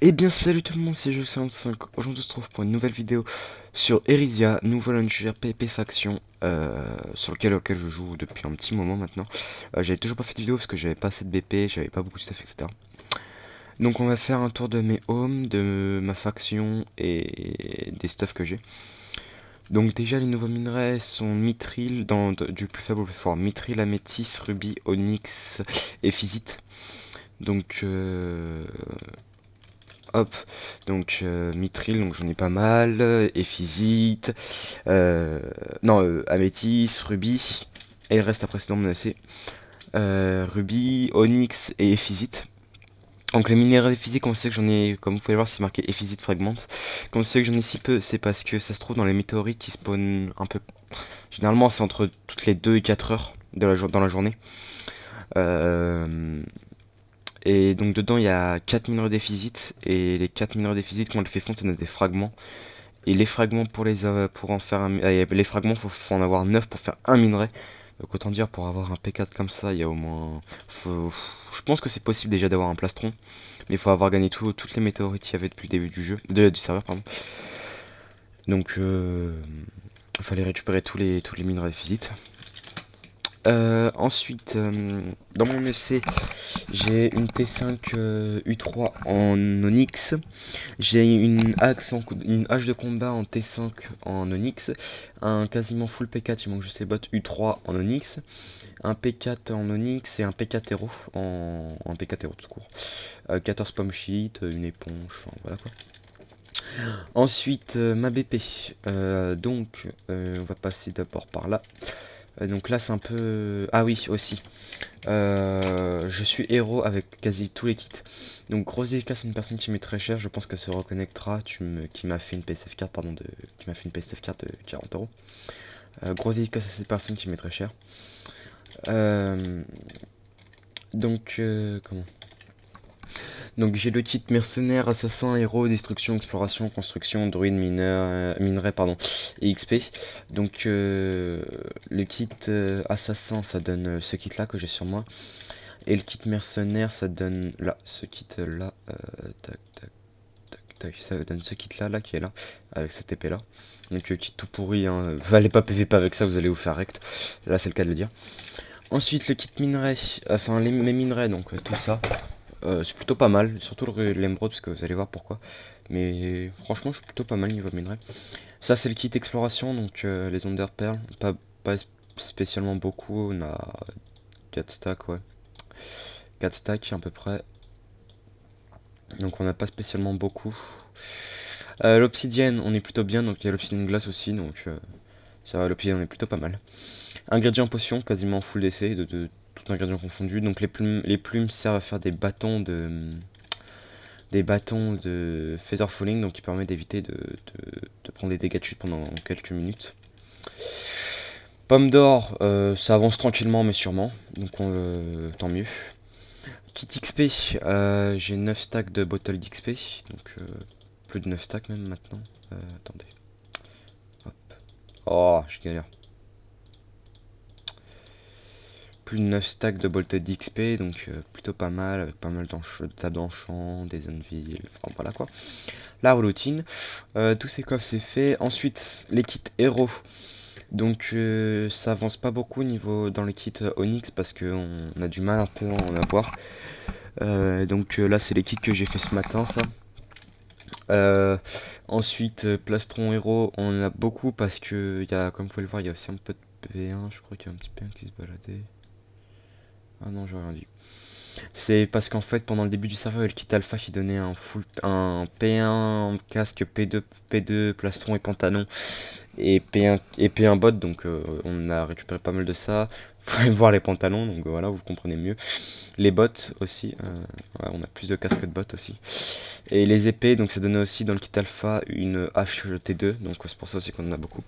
Eh bien salut tout le monde, c'est Jeux45. Aujourd'hui on se retrouve pour une nouvelle vidéo sur Erisia, nouveau launcher PP Faction, sur lequel je joue depuis un petit moment maintenant. J'avais toujours pas fait de vidéo parce que j'avais pas assez de BP, j'avais pas beaucoup de stuff, etc. Donc on va faire un tour de mes homes, de ma faction et des stuff que j'ai. Donc déjà les nouveaux minerais sont mithril, du plus faible au plus fort. Mithril, améthyste, rubis, onyx et physite. Donc hop, donc mithril, donc j'en ai pas mal, éphysite, non, améthyste, rubis, et le reste après c'est dans mon AC. Rubis, onyx et éphysite. Donc les minéraux physiques, on sait que j'en ai, comme vous pouvez le voir, c'est marqué éphysite fragment. Quand on sait que j'en ai si peu, c'est parce que ça se trouve dans les météorites qui spawnent un peu. Généralement, c'est entre toutes les 2 et 4 heures dans la journée. Euh, Et donc dedans il y a 4 minerais déficit et les 4 minerais déficit quand on le fait fondre ça donne des fragments. Et les fragments pour en faire les fragments faut en avoir 9 pour faire un minerai. Donc autant dire pour avoir un P4 comme ça il y a au moins je pense que c'est possible déjà d'avoir un plastron. Mais il faut avoir gagné toutes les météorites qu'il y avait depuis le début du jeu, du serveur pardon. Donc il fallait récupérer tous les minerais déficit. Ensuite, dans mon essai, j'ai une T5 U3 en Onyx. J'ai une hache de combat en T5 en Onyx. Un quasiment full P4, il manque juste les bottes U3 en Onyx. Un P4 en Onyx et un P4 Hero en P4 Hero tout court. 14 pomme sheet, une éponge, enfin voilà quoi. Ensuite, ma BP. On va passer d'abord par là. Donc là c'est un peu... Ah oui aussi. Je suis héros avec quasi tous les kits. Donc grosse dédicace c'est une personne qui m'est très chère. Je pense qu'elle se reconnectera. Qui m'a fait une PSF carte pardon qui m'a fait une PSF carte de 40 euros. Grosse dédicace à cette personne qui m'est très chère. Comment donc j'ai le kit mercenaire, assassin, héros, destruction, exploration, construction, druide, mineur, minerai, pardon, et XP. Donc le kit assassin, ça donne ce kit là que j'ai sur moi. Et le kit mercenaire, ça donne là, ce kit là, tac, tac, tac, tac, ça donne ce kit là, qui est là, avec cette épée là. Donc kit tout pourri, hein. Allez pas PVP avec ça, vous allez vous faire rect. Là c'est le cas de le dire. Ensuite le kit minerai, enfin mes minerais, donc tout ça. C'est plutôt pas mal, surtout l'émeraude parce que vous allez voir pourquoi. Mais franchement, je suis plutôt pas mal niveau minerai. Ça, c'est le kit exploration, donc les underperles. Pas spécialement beaucoup, on a 4 stacks, ouais. 4 stacks à peu près. Donc on n'a pas spécialement beaucoup. L'obsidienne, on est plutôt bien, donc il y a l'obsidienne glace aussi, donc ça va, l'obsidienne on est plutôt pas mal. Ingrédients potion, quasiment full d'essai, de tout ingrédient confondu. Donc les plumes servent à faire des bâtons de feather falling, donc qui permet d'éviter de prendre des dégâts de chute pendant quelques minutes. Pomme d'or, ça avance tranquillement mais sûrement, donc tant mieux. Kit XP, j'ai 9 stacks de bottle d'XP, donc plus de 9 stacks même maintenant. Attendez. Hop. Oh, je galère. Plus de 9 stacks de bolted d'XP, donc plutôt pas mal, avec pas mal de tables d'enchant, des anvils, enfin voilà quoi. La routine, tous ces coffres c'est fait. Ensuite, les kits héros. Donc ça avance pas beaucoup dans les kits Onyx parce qu'on a du mal un peu à en avoir. Là c'est les kits que j'ai fait ce matin ça. Ensuite plastron héros on en a beaucoup parce que comme vous pouvez le voir il y a aussi un peu de P1, je crois qu'il y a un petit P1 qui se baladait. Ah non j'ai rien dit. C'est parce qu'en fait pendant le début du serveur il y a le kit alpha qui donnait un P1 casque, P2 plastron et pantalon et P1 bot, donc on a récupéré pas mal de ça. Vous pouvez voir les pantalons, donc voilà, vous comprenez mieux. Les bottes aussi, ouais, on a plus de casques que de bottes aussi. Et les épées, donc ça donnait aussi dans le kit alpha une hache T2, donc c'est pour ça aussi qu'on en a beaucoup.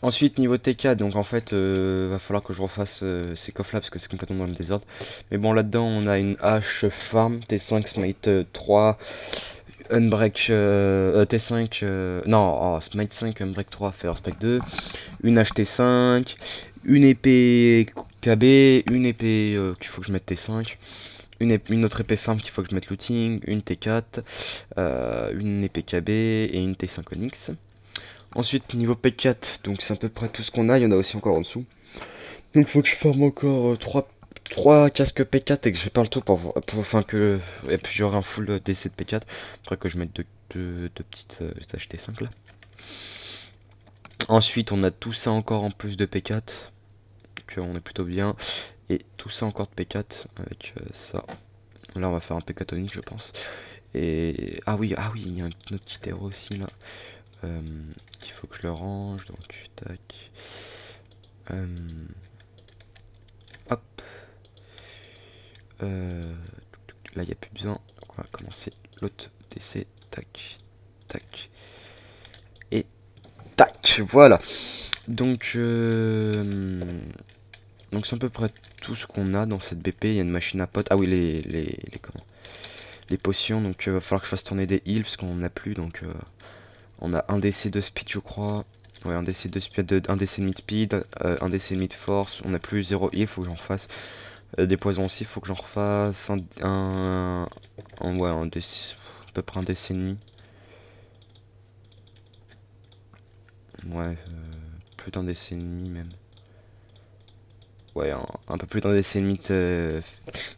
Ensuite niveau TK, donc en fait va falloir que je refasse ces coffres là parce que c'est complètement dans le désordre. Mais bon là-dedans on a une hache farm T5 Smite 3, Unbreak T5, non, Smite 5, Unbreak 3, Feather Spec 2, une HT5, une épée KB, une épée qu'il faut que je mette T5, une autre épée farm qu'il faut que je mette looting, une T4, une épée KB et une T5 Onyx. Ensuite, niveau P4, donc c'est à peu près tout ce qu'on a, il y en a aussi encore en dessous. Donc il faut que je farme encore 3 casques P4 et que j'ai pas le tout enfin que. Et puis j'aurai un full DC de P4. Après que je mette deux petites HT5 là. Ensuite, on a tout ça encore en plus de P4. Donc on est plutôt bien. Et tout ça encore de P4 avec ça. Là, on va faire un P4 tonique, je pense. Et ah oui, il y a un autre petit héros aussi là. Il faut que je le range. Donc, tac. Euh, hop. Là, il n'y a plus besoin. Donc, on va commencer l'autre DC. Tac. Tac. Et tac. Voilà. Donc, donc c'est à peu près tout ce qu'on a dans cette BP. Il y a une machine à potes. Ah oui, comment les potions. Donc, il va falloir que je fasse tourner des heals parce qu'on n'en a plus. Donc, on a un DC de speed, je crois. Ouais, un DC de speed, un DC de mid speed, un DC de mid force. On a plus 0 heal, faut que j'en fasse. Des poisons aussi, faut que j'en refasse. Ouais, un DC, à peu près un DC et demi. Ouais, plus d'un DC et demi même. Ouais, un peu plus d'un DC et demi de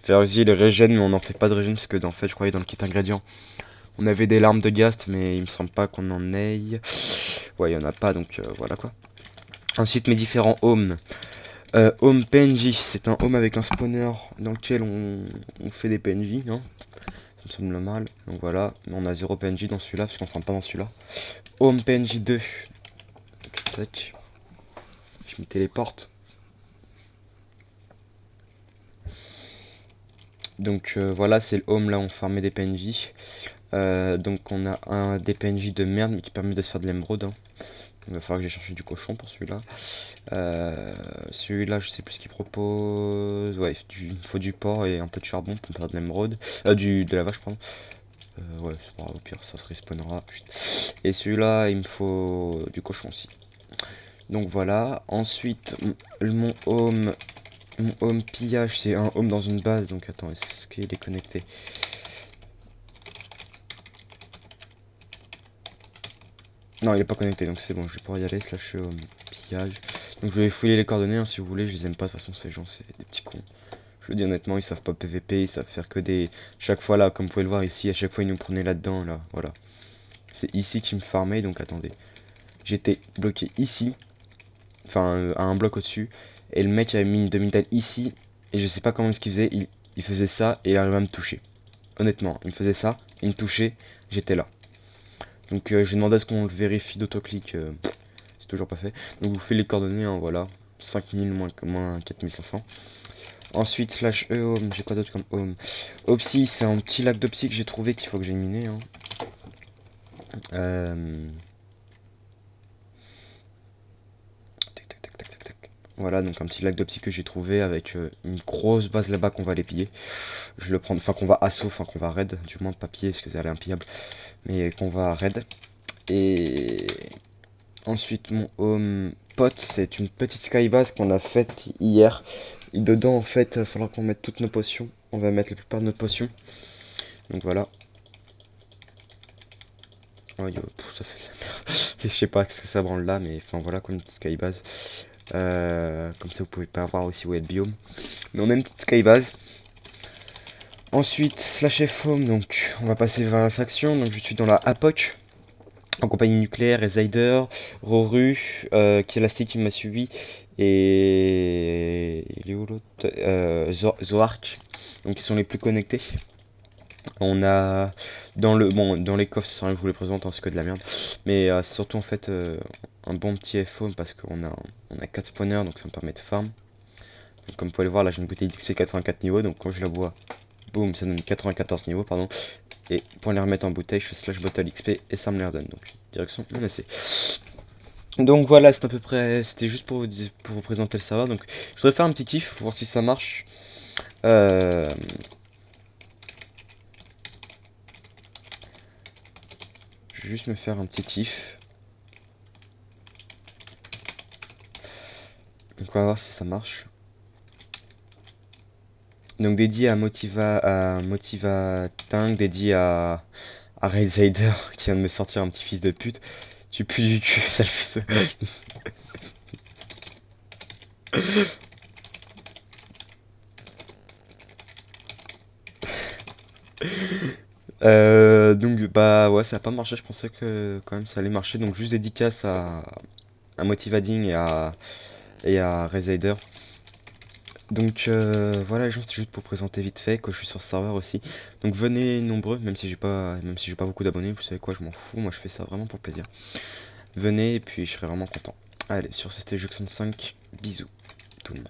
faire aussi le régène, mais on n'en fait pas de régène parce que en fait, je croyais dans le kit ingrédient. On avait des larmes de ghast, mais il me semble pas qu'on en ait. Ouais, il y en a pas, donc voilà quoi. Ensuite, mes différents homes. Home PNJ, c'est un home avec un spawner dans lequel on fait des PNJ, hein. Ça me semble mal. Donc voilà, on a 0 PNJ dans celui-là, parce qu'on farme pas dans celui-là. Home PNJ 2. Tac. Je me téléporte. Donc voilà, c'est le home là, on farmait des PNJ. Donc on a un des PNJ de merde, mais qui permet de se faire de l'émeraude, hein. Il va falloir que j'ai cherché du cochon pour celui-là. Celui-là, je sais plus ce qu'il propose. Ouais, il faut du porc et un peu de charbon pour faire de l'émeraude. De la vache, pardon. Ouais, c'est pas grave, au pire, ça se respawnera. Et celui-là, il me faut du cochon aussi. Donc voilà. Ensuite, mon home pillage, c'est un home dans une base. Donc attends, est-ce qu'il est connecté? Non, il est pas connecté, donc c'est bon, je vais pouvoir y aller. Slash home pillage. Donc je vais fouiller les coordonnées, hein, si vous voulez. Je les aime pas, de toute façon, ces gens, c'est des petits cons. Je le dis honnêtement, ils savent pas PVP, ils savent faire que des. Chaque fois là, comme vous pouvez le voir ici, à chaque fois ils nous prenaient là-dedans, là, voilà. C'est ici qu'ils me farmaient, donc attendez. J'étais bloqué ici, enfin à un bloc au-dessus, et le mec avait mis une demi-dalle ici, et je sais pas comment est-ce qu'il faisait, il faisait ça, et il arrivait à me toucher. Honnêtement, il me faisait ça, il me touchait, j'étais là. Donc j'ai demandé à ce qu'on le vérifie d'autoclic, c'est toujours pas fait. Donc vous faites les coordonnées, hein, voilà. 5000 moins 4500. Ensuite, slash E home, j'ai quoi d'autre comme home? Opsy, c'est un petit lac d'Opsy que j'ai trouvé qu'il faut que j'ai miné, hein. Tac, tac, tac, tac, tac. Voilà, donc un petit lac d'Opsy que j'ai trouvé avec une grosse base là-bas qu'on va aller piller. Je le prends, enfin qu'on va assaut, enfin qu'on va raid, du moins pas piller parce que ça a l'air impillable, mais qu'on va raid. Et ensuite, mon home pot, c'est une petite skybase qu'on a faite hier. Et dedans, en fait, il va falloir qu'on mette toutes nos potions. On va mettre la plupart de nos potions. Donc voilà. Oh yo, ça c'est de la merde. Je sais pas ce que ça branle là, mais enfin voilà, comme une petite skybase. Comme ça, vous pouvez pas voir aussi où est le biome. Mais on a une petite skybase. Ensuite, slash F-Home, donc on va passer vers la faction. Donc je suis dans la APOC, en compagnie nucléaire, et Zyder, Roru, qui est la qui m'a suivi, et il est où l'autre, Zoark, donc ils sont les plus connectés. On a dans les coffres, c'est rien que je vous les présente, hein, c'est que de la merde, mais c'est surtout en fait un bon petit FO parce qu'on a 4 spawners, donc ça me permet de farm. Donc, comme vous pouvez le voir, là j'ai une bouteille d'XP 84 niveaux, donc quand je la bois, boum, ça donne 94 niveaux, pardon. Et pour les remettre en bouteille, je fais slash bottle XP et ça me les redonne. Donc direction menacée. Donc voilà, c'est à peu près. C'était juste pour vous présenter le serveur. Donc je voudrais faire un petit kiff pour voir si ça marche. Euh, je vais juste me faire un petit kiff. Donc on va voir si ça marche. Donc dédié à Motiva Tank, dédié à Raysider qui vient de me sortir un petit fils de pute. Tu pues du cul, ça le fait. Donc bah ouais, ça a pas marché, je pensais que quand même ça allait marcher. Donc juste dédicace à Motivading et à Raysider. Donc voilà les gens, c'était juste pour présenter vite fait que je suis sur ce serveur aussi. Donc venez nombreux, même si j'ai pas beaucoup d'abonnés, vous savez quoi, je m'en fous, moi je fais ça vraiment pour le plaisir. Venez et puis je serai vraiment content. Allez, sur c'était Juxon 5, bisous tout le monde.